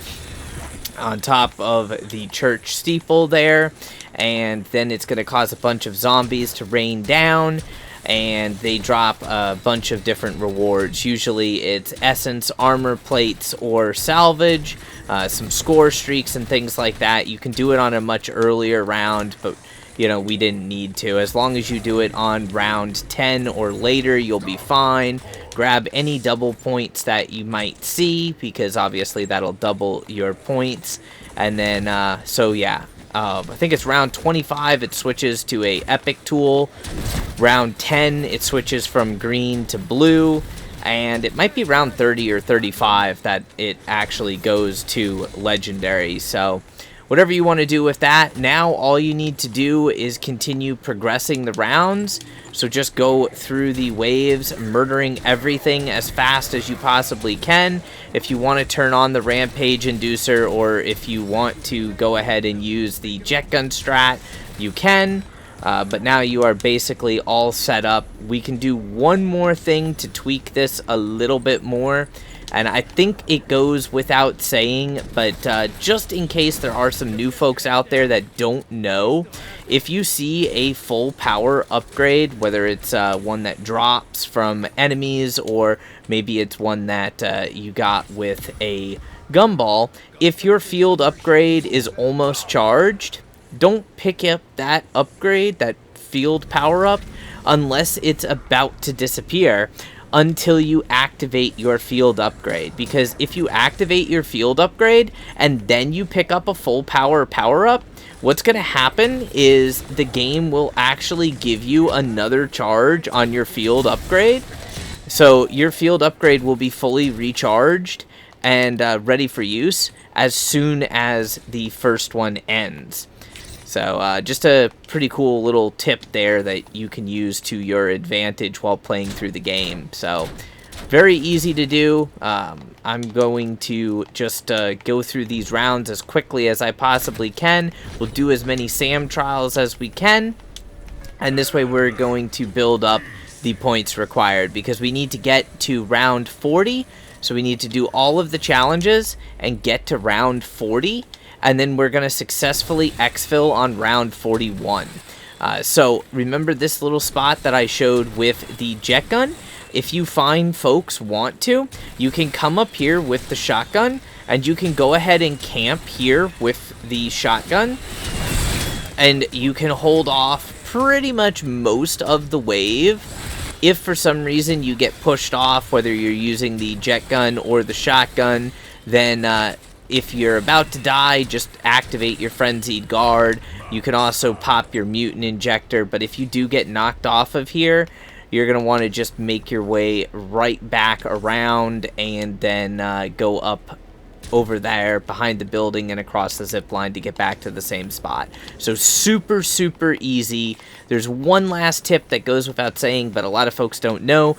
on top of the church steeple there, and then it's going to cause a bunch of zombies to rain down, and they drop a bunch of different rewards. Usually it's essence, armor plates, or salvage, some score streaks and things like that. You can do it on a much earlier round, but you know, we didn't need to. As long as you do it on round 10 or later, you'll be fine. Grab any double points that you might see, because obviously that'll double your points. And then, so yeah, I think it's round 25, it switches to a epic tool. Round 10, it switches from green to blue. And it might be round 30 or 35 that it actually goes to legendary. So whatever you want to do with that, now all you need to do is continue progressing the rounds. So just go through the waves, murdering everything as fast as you possibly can. If you want to turn on the Rampage Inducer, or if you want to go ahead and use the Jetgun strat, you can. But now you are basically all set up. We can do one more thing to tweak this a little bit more, and I think it goes without saying, but just in case there are some new folks out there that don't know, if you see a full power upgrade, whether it's one that drops from enemies, or maybe it's one that you got with a gumball, if your field upgrade is almost charged, don't pick up that upgrade, that field power up, unless it's about to disappear, until you activate your field upgrade. Because if you activate your field upgrade and then you pick up a full power up, what's going to happen is the game will actually give you another charge on your field upgrade. So your field upgrade will be fully recharged and ready for use as soon as the first one ends. So just a pretty cool little tip there that you can use to your advantage while playing through the game. So very easy to do. I'm going to just go through these rounds as quickly as I possibly can. We'll do as many SAM trials as we can. And this way we're going to build up the points required, because we need to get to round 40. So we need to do all of the challenges and get to round 40. And then we're going to successfully exfil on round 41. So remember this little spot that I showed with the Jetgun? If you find folks want to, you can come up here with the shotgun, and you can go ahead and camp here with the shotgun, and you can hold off pretty much most of the wave. If for some reason you get pushed off, whether you're using the Jetgun or the shotgun, then if you're about to die, just activate your Frenzied Guard. You can also pop your Mutant Injector, but if you do get knocked off of here, you're going to want to just make your way right back around, and then go up over there behind the building and across the zip line to get back to the same spot. So super, super easy. There's one last tip that goes without saying, but a lot of folks don't know.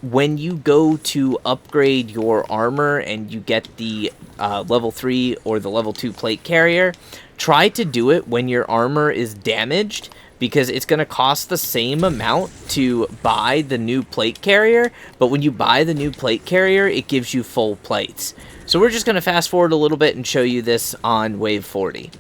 When you go to upgrade your armor and you get the level 3 or the level 2 plate carrier, try to do it when your armor is damaged, because it's going to cost the same amount to buy the new plate carrier, but when you buy the new plate carrier, it gives you full plates. So we're just going to fast forward a little bit and show you this on wave 40.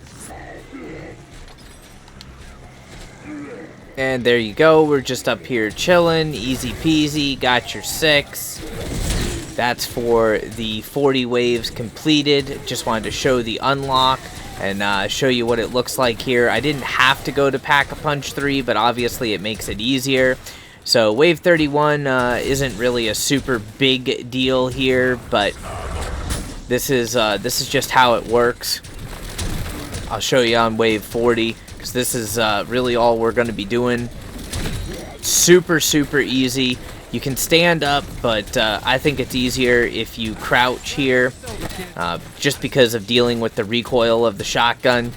And there you go, we're just up here chilling, easy peasy, got your 6. That's for the 40 waves completed. Just wanted to show the unlock and show you what it looks like here. I didn't have to go to Pack-a-Punch 3, but obviously it makes it easier. So wave 31 isn't really a super big deal here, but this is just how it works. I'll show you on wave 40, because this is really all we're going to be doing. Super easy. You can stand up, but I think it's easier if you crouch here, just because of dealing with the recoil of the shotgun.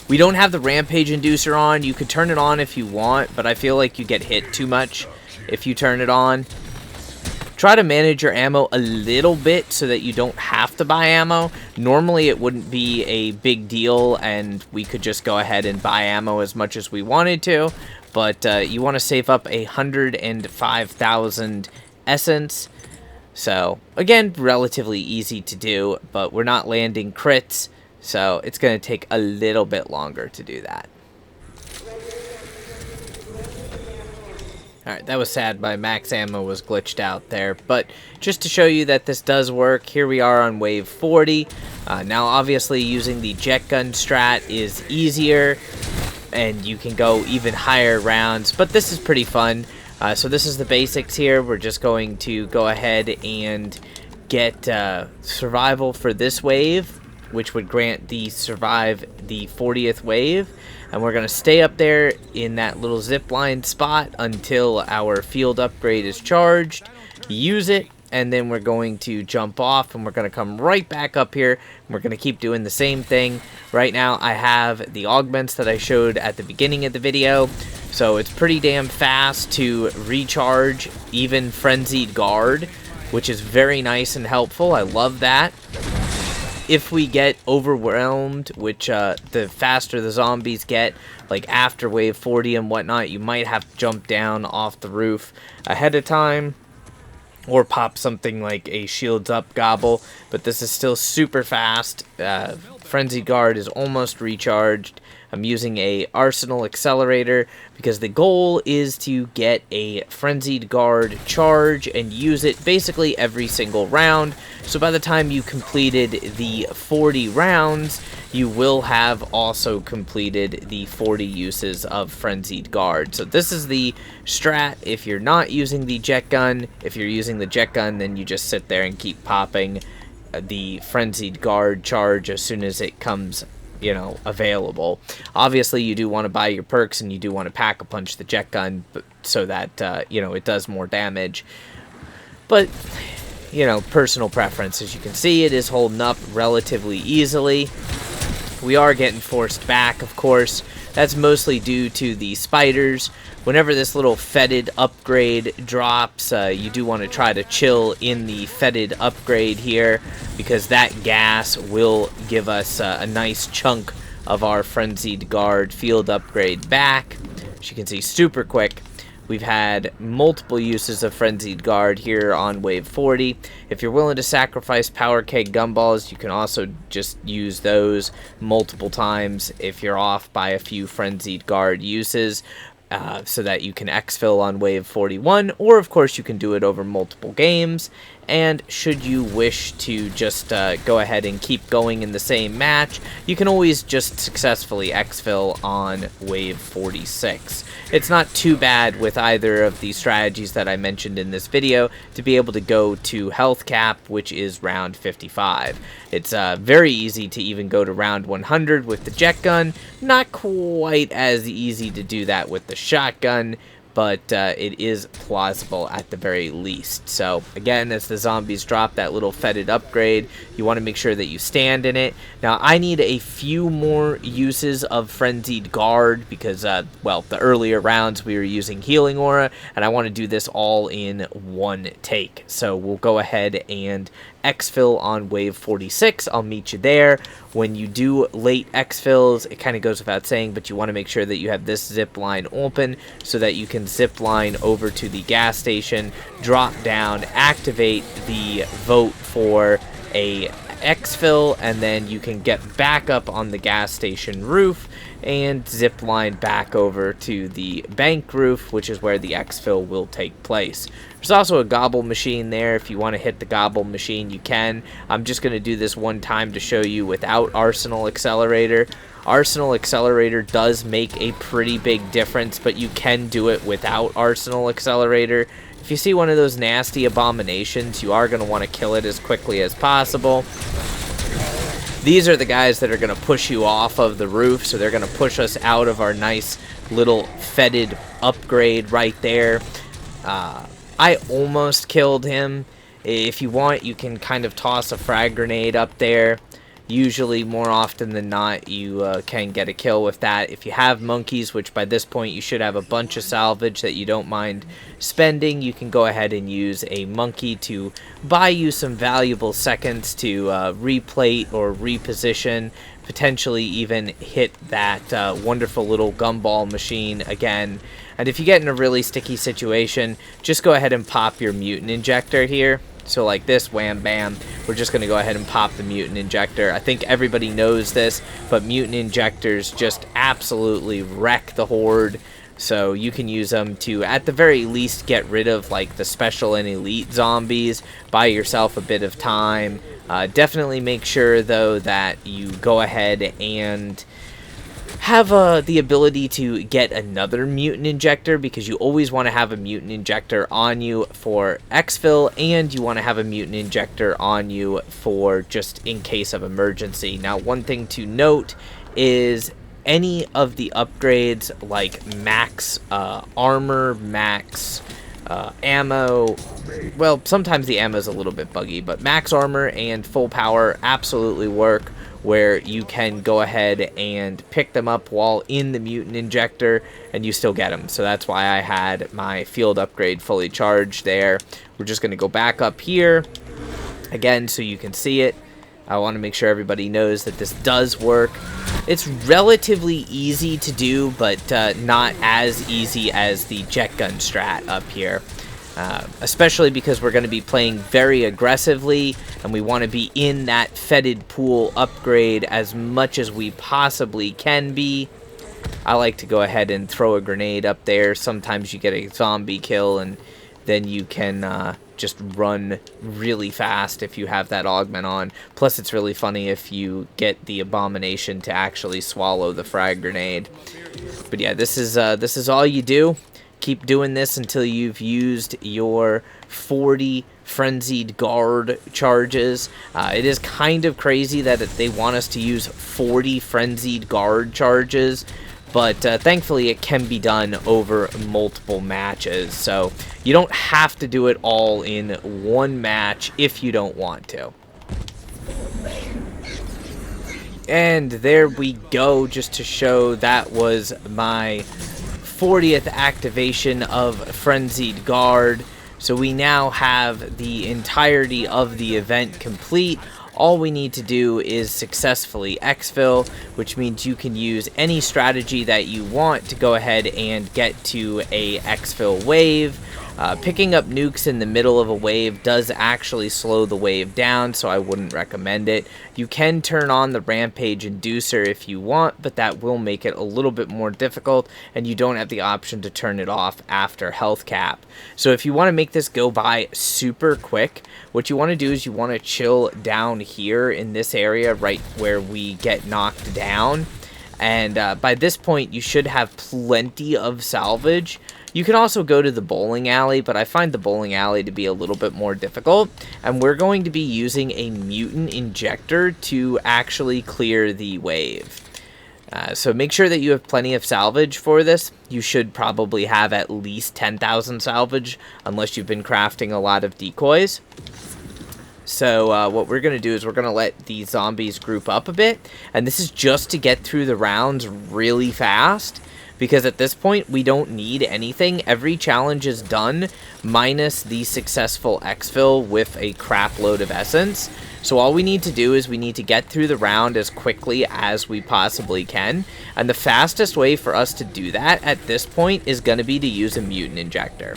We don't have the Rampage Inducer on. You could turn it on if you want, but I feel like you get hit too much if you turn it on. Try to manage your ammo a little bit so that you don't have to buy ammo. Normally it wouldn't be a big deal and we could just go ahead and buy ammo as much as we wanted to, but you want to save up 105,000 essence. So again, relatively easy to do, but we're not landing crits, so it's going to take a little bit longer to do that. Alright, that was sad. My max ammo was glitched out there, but just to show you that this does work, here we are on wave 40. Now obviously using the Jetgun strat is easier, and you can go even higher rounds, but this is pretty fun. So this is the basics here. We're just going to go ahead and get survival for this wave, which would grant the survive the 40th wave. And we're going to stay up there in that little zip line spot until our field upgrade is charged. Use it, and then we're going to jump off, and we're going to come right back up here. And we're going to keep doing the same thing. Right now I have the augments that I showed at the beginning of the video. So it's pretty damn fast to recharge even Frenzied Guard, which is very nice and helpful. I love that. If we get overwhelmed, which the faster the zombies get, like after wave 40 and whatnot, you might have to jump down off the roof ahead of time or pop something like a shields up gobble, but this is still super fast. Frenzied Guard is almost recharged. I'm using a Arsenal Accelerator because the goal is to get a Frenzied Guard charge and use it basically every single round. So by the time you completed the 40 rounds, you will have also completed the 40 uses of Frenzied Guard. So this is the strat if you're not using the Jetgun. If you're using the Jetgun, then you just sit there and keep popping the Frenzied Guard charge as soon as it comes, you know, available. Obviously you do want to buy your perks and you do want to Pack-a-Punch the Jetgun so that you know, it does more damage, but you know, personal preference. As you can see, it is holding up relatively easily. We are getting forced back, of course. That's mostly due to the spiders. Whenever this little fetid upgrade drops, you do want to try to chill in the fetid upgrade here, because that gas will give us a nice chunk of our Frenzied Guard field upgrade back. As you can see, super quick. We've had multiple uses of Frenzied Guard here on wave 40. If you're willing to sacrifice Power Keg Gumballs, you can also just use those multiple times if you're off by a few Frenzied Guard uses, so that you can exfil on wave 41, or of course you can do it over multiple games. And should you wish to just go ahead and keep going in the same match, you can always just successfully exfil on wave 46. It's not too bad with either of the strategies that I mentioned in this video to be able to go to health cap, which is round 55. It's very easy to even go to round 100 with the Jetgun. Not quite as easy to do that with the shotgun, but it is plausible at the very least. So again, as the zombies drop that little fetid upgrade, you want to make sure that you stand in it. Now I need a few more uses of Frenzied Guard because well, the earlier rounds we were using Healing Aura, and I want to do this all in one take. So we'll go ahead and exfil on wave 46. I'll meet you there. When you do late exfils, it kind of goes without saying, but you want to make sure that you have this zip line open so that you can zip line over to the gas station, drop down, activate the vote for a exfil, and then you can get back up on the gas station roof and zip line back over to the bank roof, which is where the exfil will take place. There's also a gobble machine there. If you want to hit the gobble machine, you can. I'm just going to do this one time to show you without Arsenal Accelerator. Arsenal Accelerator does make a pretty big difference, but you can do it without Arsenal Accelerator. If you see one of those nasty abominations, you are going to want to kill it as quickly as possible. These are the guys that are going to push you off of the roof, so they're going to push us out of our nice little fetid upgrade right there. I almost killed him. If you want, you can kind of toss a frag grenade up there. Usually, more often than not, you can get a kill with that. If you have monkeys, which by this point you should have a bunch of salvage that you don't mind spending, you can go ahead and use a monkey to buy you some valuable seconds to replate or reposition, potentially even hit that wonderful little gumball machine again. And if you get in a really sticky situation, just go ahead and pop your mutant injector here. So like this, wham bam, we're just going to go ahead and pop the mutant injector. I think everybody knows this, but mutant injectors just absolutely wreck the horde. So you can use them to, at the very least, get rid of like the special and elite zombies. Buy yourself a bit of time. Definitely make sure though that you go ahead and have the ability to get another mutant injector, because you always want to have a mutant injector on you for exfil, and you want to have a mutant injector on you for just in case of emergency. Now, one thing to note is any of the upgrades like max armor, max ammo, well, sometimes the ammo is a little bit buggy, but max armor and full power absolutely work, where you can go ahead and pick them up while in the mutant injector and you still get them. So that's why I had my field upgrade fully charged there. We're just going to go back up here again so you can see it. I want to make sure everybody knows that this does work. It's relatively easy to do, but not as easy as the Jetgun strat up here. Especially because we're going to be playing very aggressively, and we want to be in that fetid pool upgrade as much as we possibly can be. I like to go ahead and throw a grenade up there. Sometimes you get a zombie kill, and then you can just run really fast if you have that augment on. Plus, it's really funny if you get the abomination to actually swallow the frag grenade. But yeah, this is all you do. Keep doing this until you've used your 40 frenzied guard charges. It is kind of crazy that they want us to use 40 frenzied guard charges, but thankfully it can be done over multiple matches. So you don't have to do it all in one match if you don't want to. And there we go, just to show that was my 40th activation of Frenzied Guard. So we now have the entirety of the event complete. All we need to do is successfully exfil, which means you can use any strategy that you want to go ahead and get to a exfil wave. Picking up nukes in the middle of a wave does actually slow the wave down, so I wouldn't recommend it. You can turn on the Rampage Inducer if you want, but that will make it a little bit more difficult, and you don't have the option to turn it off after health cap. So if you want to make this go by super quick, what you want to do is you want to chill down here in this area right where we get knocked down. And by this point, you should have plenty of salvage. You can also go to the bowling alley, but I find the bowling alley to be a little bit more difficult. And we're going to be using a mutant injector to actually clear the wave. So make sure that you have plenty of salvage for this. You should probably have at least 10,000 salvage, unless you've been crafting a lot of decoys. So what we're going to do is we're going to let the zombies group up a bit. And this is just to get through the rounds really fast, because at this point we don't need anything. Every challenge is done minus the successful exfil with a crap load of essence. So all we need to do is we need to get through the round as quickly as we possibly can. And the fastest way for us to do that at this point is going to be to use a mutant injector.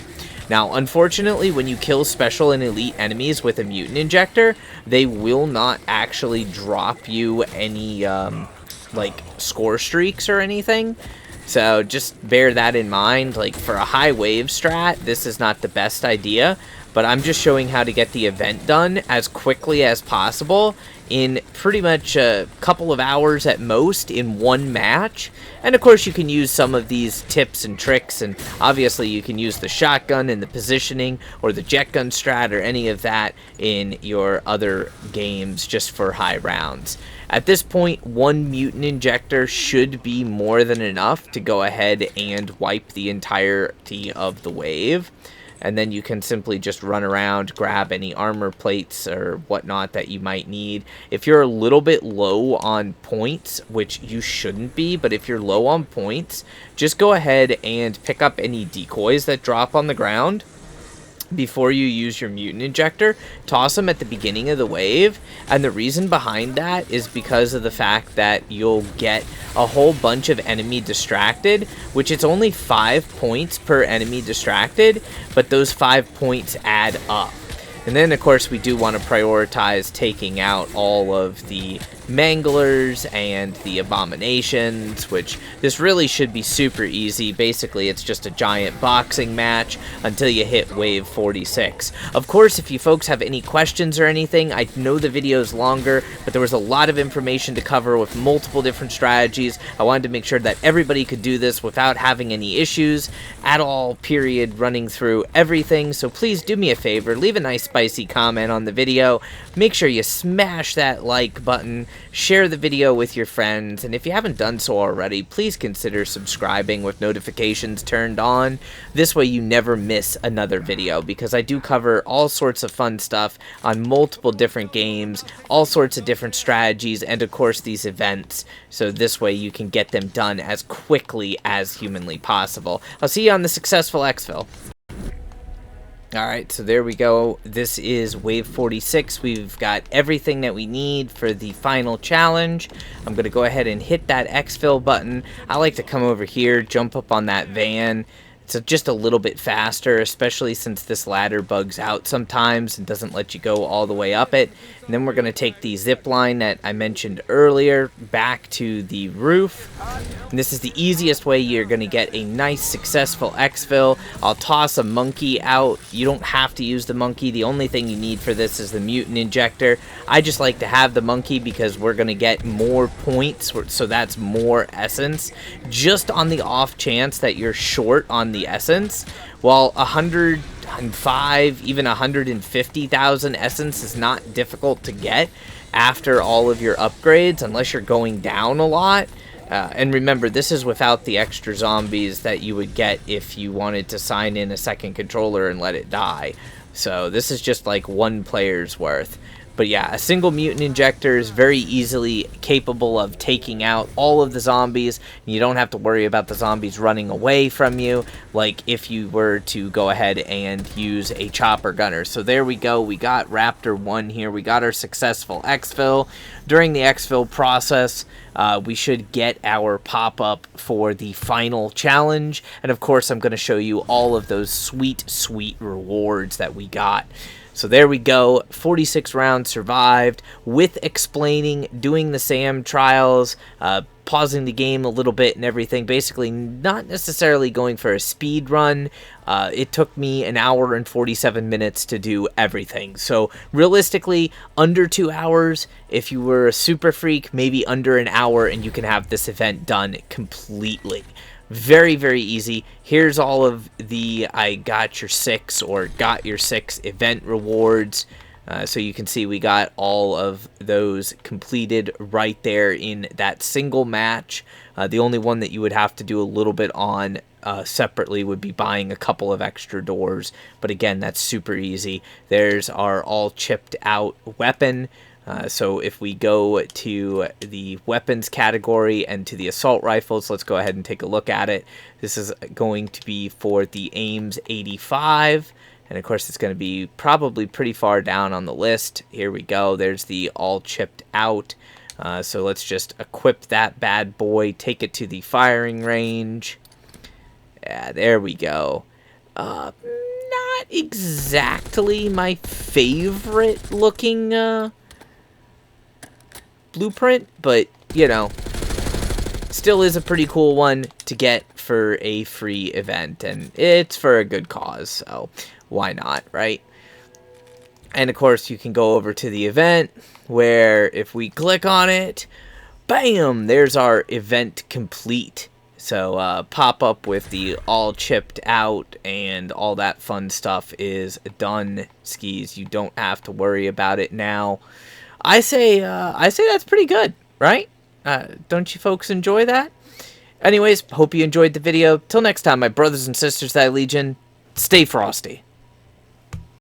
Now, unfortunately, when you kill special and elite enemies with a mutant injector, they will not actually drop you any, like, score streaks or anything. So just bear that in mind. Like, for a high wave strat, this is not the best idea, but I'm just showing how to get the event done as quickly as possible in pretty much a couple of hours at most in one match. And of course you can use some of these tips and tricks, and obviously you can use the shotgun and the positioning or the Jetgun strat or any of that in your other games just for high rounds. At this point, one mutant injector should be more than enough to go ahead and wipe the entirety of the wave. And then you can simply just run around, grab any armor plates or whatnot that you might need. If you're a little bit low on points, which you shouldn't be, but if you're low on points, just go ahead and pick up any decoys that drop on the ground before you use your mutant injector. Toss them at the beginning of the wave, and the reason behind that is because of the fact that you'll get a whole bunch of enemy distracted, which it's only 5 points per enemy distracted, but those 5 points add up. And then, of course, we do want to prioritize taking out all of the manglers and the abominations, which this really should be super easy. Basically, it's just a giant boxing match until you hit wave 46. Of course, if you folks have any questions or anything, I know the video is longer, but there was a lot of information to cover with multiple different strategies. I wanted to make sure that everybody could do this without having any issues at all, period, running through everything. So please do me a favor, leave a nice spicy comment on the video. Make sure you smash that like button, share the video with your friends, and if you haven't done so already, please consider subscribing with notifications turned on. This way you never miss another video, because I do cover all sorts of fun stuff on multiple different games, all sorts of different strategies, and of course these events, so this way you can get them done as quickly as humanly possible. I'll see you on the successful exfil. Alright, so there we go. This is wave 46. We've got everything that we need for the final challenge. I'm going to go ahead and hit that exfil button. I like to come over here, jump up on that van. It's just a little bit faster, especially since this ladder bugs out sometimes and doesn't let you go all the way up it. And then we're going to take the zip line that I mentioned earlier back to the roof. And this is the easiest way you're going to get a nice successful exfil. I'll toss a monkey out. You don't have to use the monkey. The only thing you need for this is the mutant injector. I just like to have the monkey because we're going to get more points, so that's more essence. Just on the off chance that you're short on the essence, while 105, even 150,000 essence is not difficult to get after all of your upgrades, unless you're going down a lot. And remember, this is without the extra zombies that you would get if you wanted to sign in a second controller and let it die. So this is just like one player's worth. But yeah, a single mutant injector is very easily capable of taking out all of the zombies. You don't have to worry about the zombies running away from you, like if you were to go ahead and use a chopper gunner. So there we go. We got Raptor 1 here. We got our successful exfil. During the exfil process, we should get our pop-up for the final challenge. And of course, I'm going to show you all of those sweet, sweet rewards that we got. So there we go, 46 rounds survived, with explaining, doing the SAM trials, pausing the game a little bit and everything, basically not necessarily going for a speed run. It took me an hour and 47 minutes to do everything. So realistically, under 2 hours. If you were a super freak, maybe under an hour, and you can have this event done completely. Very, very easy. Here's all of the I got your 6 or got your 6 event rewards. So you can see we got all of those completed right there in that single match. The only one that you would have to do a little bit on separately would be buying a couple of extra doors. But again, that's super easy. There's our all chipped out weapon. So if we go to the weapons category and to the assault rifles, let's go ahead and take a look at it. This is going to be for the Ames 85. And of course, it's going to be probably pretty far down on the list. Here we go. There's the all chipped out. So let's just equip that bad boy, take it to the firing range. Yeah, there we go. Not exactly my favorite looking blueprint, but, you know, still is a pretty cool one to get for a free event, and it's for a good cause, so why not, right? And of course, you can go over to the event, where if we click on it, bam, there's our event complete. So pop up with the all chipped out and all that fun stuff is done, skis. You don't have to worry about it now. I say that's pretty good, right? Don't you folks enjoy that? Anyways, hope you enjoyed the video. Till next time, my brothers and sisters, that Legion, stay frosty.